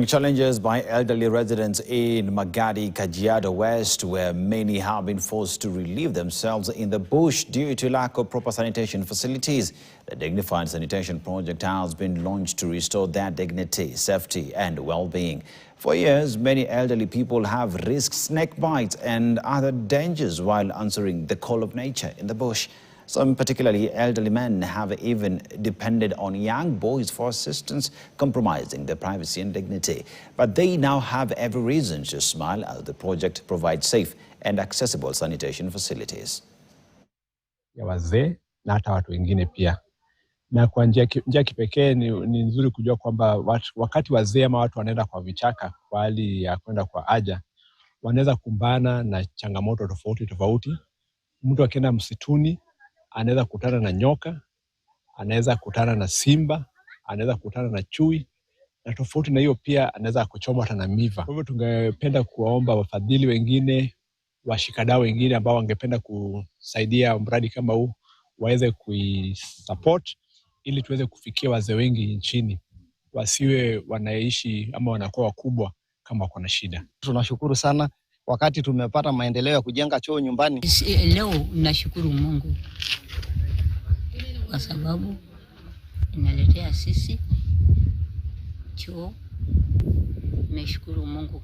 Challenges by elderly residents in Magadi, Kajiado West, where many have been forced to relieve themselves in the bush due to lack of proper sanitation facilities. The Dignified Sanitation Project has been launched to restore their dignity, safety and well-being. For years, many elderly people have risked snake bites and other dangers while answering the call of nature in the bush. Some particularly elderly men have even depended on young boys for assistance, compromising their privacy and dignity. But they now have every reason to smile as the project provides safe and accessible sanitation facilities. Ya wazee na hata watu wengine pia. Na kwa njia kipekee ni nzuri kujua kwamba wakati wazee ama watu wanaenda kwa vichaka kwa hali ya kwenda kwa haja, wanaweza kumbana na changamoto tofauti. Mtu akienda msituni anaweza kukutana na nyoka, anaweza kukutana na simba, anaweza kukutana na chui, na tofauti na hiyo pia anaweza kuchomwa hata na miva. Kwa hivyo tungependa kuwaomba wafadhili wengine, washikadau wengine ambao wangependa kusaidia mradi kama huu waweze kuisupport ili tuweze kufikia wazee wengi nchini, wasiwe wanaishi ama wanakuwa wakubwa kama wako na shida. Tunashukuru sana wakati tumepata maendeleo ya kujenga choo nyumbani. Leo nashukuru Mungu kwa sababu inaletea sisi choo. Nashukuru Mungu.